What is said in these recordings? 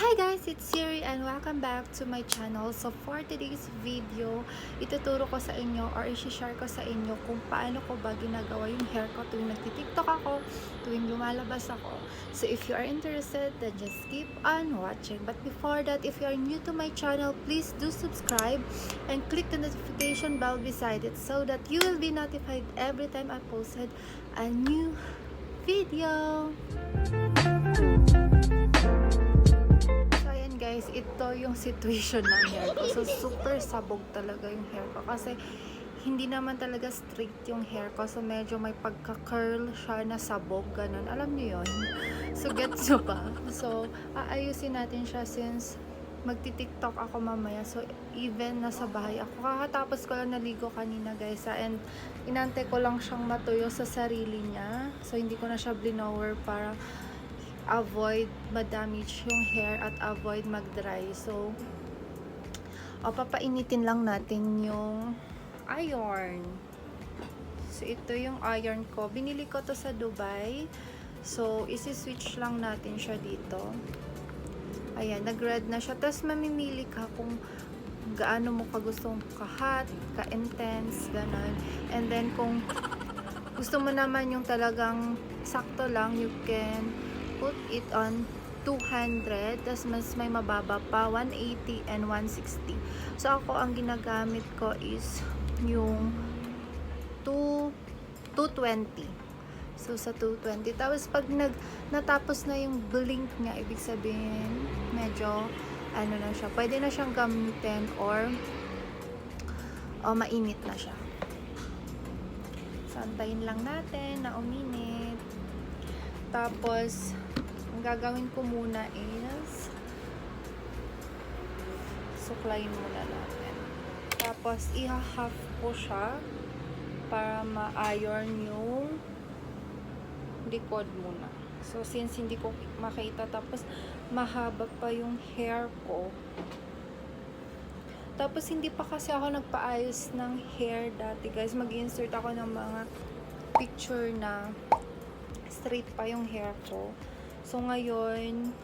Hi guys, it's Siri and welcome back to my channel. So for today's video, ituturo ko sa inyo or i-share ko sa inyo kung paano ko ba ginagawa yung hair ko tuwing nagtitiktok ako, tuwing lumalabas ako. So if you are interested, then just keep on watching. But before that, if you are new to my channel, please do subscribe and click the notification bell beside it so that you will be notified every time I posted a new video. Guys, ito yung situation ng hair ko. So, super sabog talaga yung hair ko. Kasi, hindi naman talaga straight yung hair ko. So, medyo may pagka-curl siya na sabog. Ganun. Alam niyo yun? So, gets nyo ba? So, aayusin natin siya since magti-tiktok ako mamaya. So, even nasa bahay ako. Kakatapos ko lang naligo kanina, guys. And, inante ko lang siyang matuyo sa sarili niya. So, hindi ko na siya blower para avoid ma-damage yung hair at avoid mag-dry. So, papainitin lang natin yung iron. So, ito yung iron ko. Binili ko to sa Dubai. So, isi-switch lang natin siya dito. Ayan, nag-red na siya. Tapos, mamimili ka kung gaano mo ka gustong ka-hot, ka-intense, ganun. And then, kung gusto mo naman yung talagang sakto lang, you can put it on 200, tas mas may mababa pa 180 and 160. So ako ang ginagamit ko is yung 220. So sa 220, tapos pag natapos na yung blink niya, ibig sabihin medyo ano na siya, pwede na siyang gamitin or mainit na siya. So antayin lang natin na uminit. Tapos, ang gagawin ko muna is suklayin muna natin. Tapos, iha-half ko siya para ma-iron yung likod muna. So, since hindi ko makita, tapos mahaba pa yung hair ko. Tapos, hindi pa kasi ako nagpaayos ng hair dati, guys. Mag-insert ako ng mga picture na straight pa yung hair ko. So, ngayon,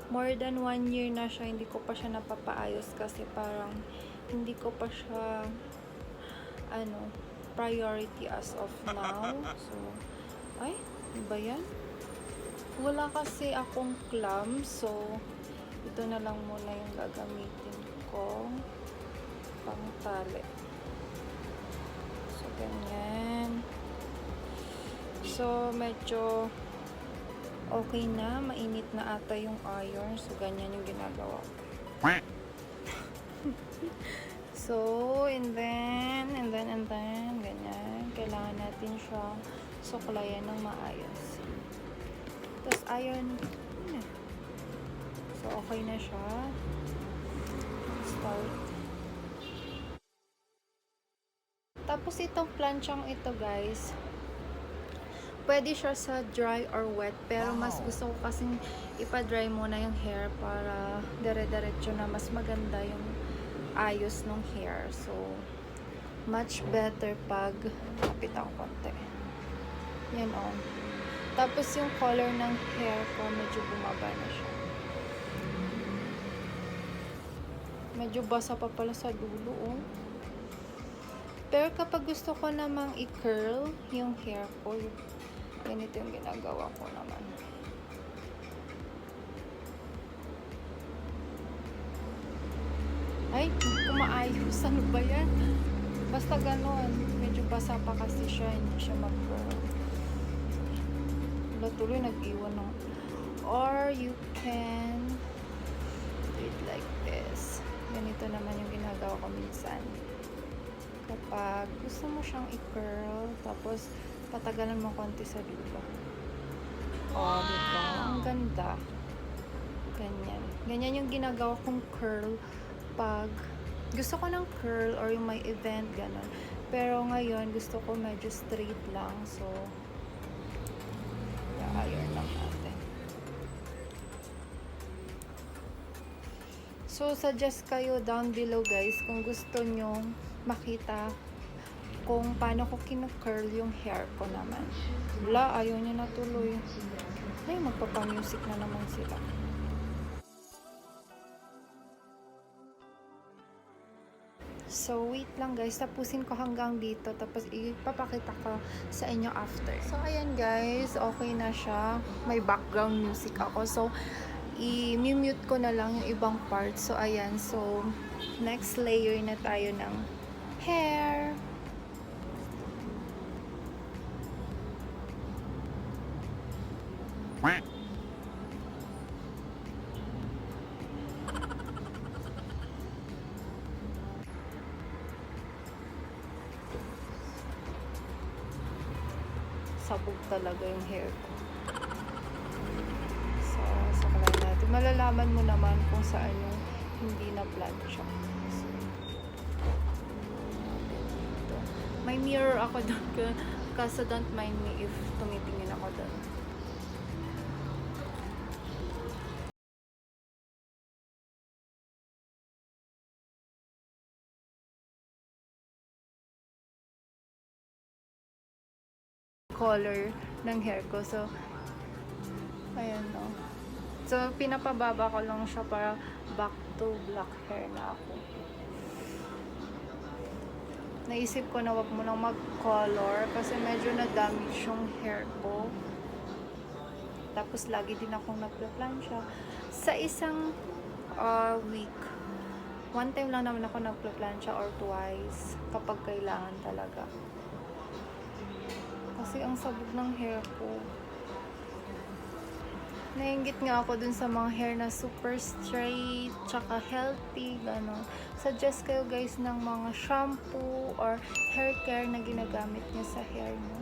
more than 1 year na siya, hindi ko pa siya napapaayos kasi parang hindi ko pa siya priority as of now. So, ay, iba yan? Wala kasi akong clamp. So, ito na lang muna yung gagamitin ko pang tali. So, ganyan. So, medyo okay na. Mainit na ata yung iron. So, ganyan yung ginagawa ko. So, and then, ganyan. Kailangan natin siya suklayan ng maayos. Tapos, iron. So, okay na siya. Start. Tapos, itong planchang ito, guys, pwede siya sa dry or wet, pero mas gusto ko kasing ipa-dry muna yung hair para dire-diretso na mas maganda yung ayos ng hair. So, much better pag kapit ang konti. Yan o. Tapos yung color ng hair ko, medyo bumaba na siya. Medyo basa pa pala sa dulo, oh. Pero kapag gusto ko namang i-curl yung hair ko, ganito yung ginagawa ko naman. Ay, hindi ko maayos. Ano ba yan? Basta ganon. Medyo basa pa kasi siya. Hindi siya mag-curl. Tuloy nag-iwan ng... Or you can do it like this. Ganito naman yung ginagawa ko minsan. Kapag gusto mo siyang i-curl, tapos patagalan mo konti sa dulo. Oh, diba? Ang ganda. Ganyan. Ganyan yung ginagawa kong curl pag gusto ko ng curl or yung may event, gano'n. Pero ngayon, gusto ko medyo straight lang. So, i-iron lang natin. So, suggest kayo down below, guys, kung gusto nyong makita kung paano ko kinu-curl yung hair ko naman. Wala, ayaw niya natuloy. Ay, magpapa-music na naman sila. So, wait lang guys. Tapusin ko hanggang dito. Tapos, ipapakita ko sa inyo after. So, ayan guys. Okay na siya. May background music ako. So, i-mute ko na lang yung ibang parts. So, ayan. So, next layer na tayo ng hair. Sabog talaga yung hair ko. So, sakalay natin. Malalaman mo naman kung saan yung hindi na plancha. So, may mirror ako doon. Kaso don't mind me if tumitingin ako doon. Color ng hair ko. So, ayan no. So, pinapababa ko lang siya para back to black hair na ako. Naisip ko na wag mo nang mag-color kasi medyo na-damage yung hair ko. Tapos, lagi din akong nagpa-plancha. Sa isang week, one time lang naman ako nagpa-plancha or twice kapag kailangan talaga. Kasi ang sabog ng hair ko. Nainggit nga ako dun sa mga hair na super straight, tsaka healthy, gano'n. Suggest kayo guys ng mga shampoo or hair care na ginagamit nyo sa hair nyo.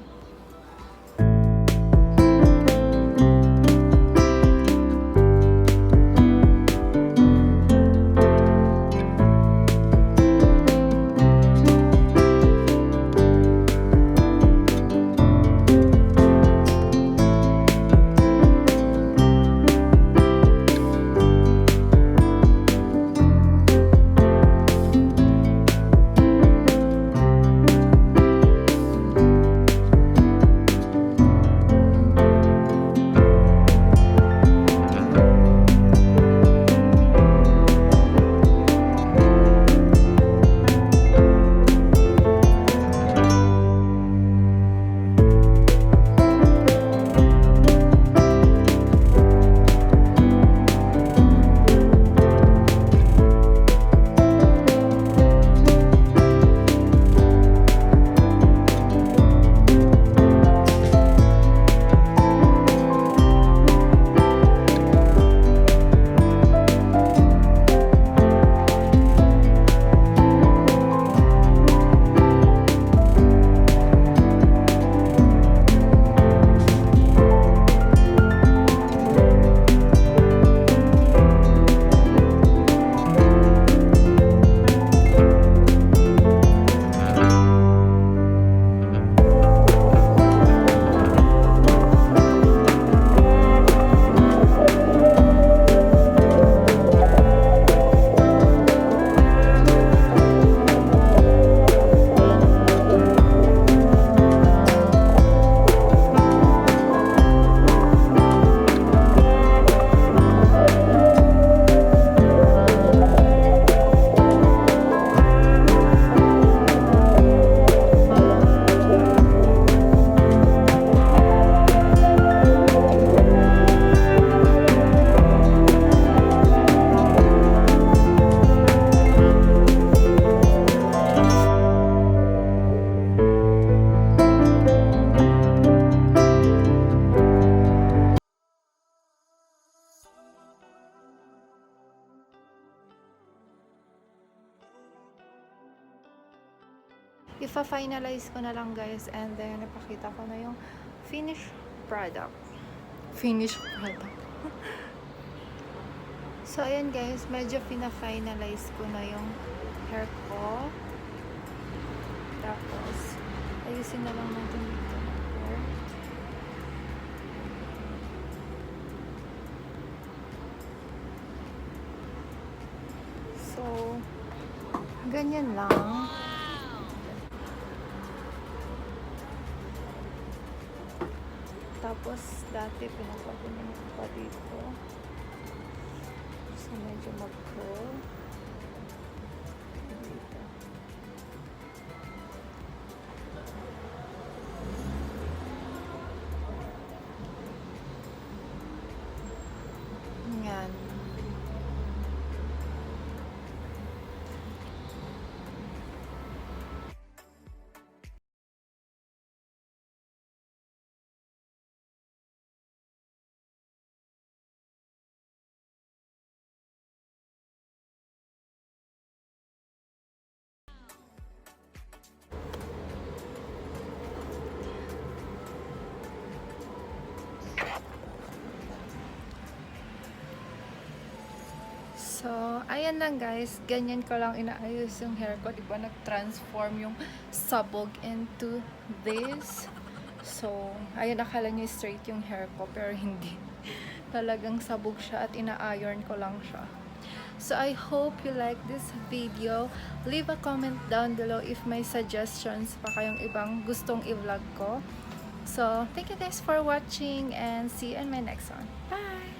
Ifa-finalize ko na lang guys and then ipakita ko na yung finished product. So ayan guys, medyo pina-finalize ko na yung hair ko. Tapos ayusin na lang natin dito ng hair. So ganyan lang. Tapos, dati pinapagunin ko pa dito. So, medyo mag-curl. Dito. So, ayan lang guys. Ganyan ko lang inaayos yung hair ko. Diba nag-transform yung sabog into this. So, ayun, akala nyo straight yung hair ko. Pero hindi. Talagang sabog siya at ina-iron ko lang siya. So, I hope you like this video. Leave a comment down below if may suggestions pa kayong ibang gustong i-vlog ko. So, thank you guys for watching and see you in my next one. Bye!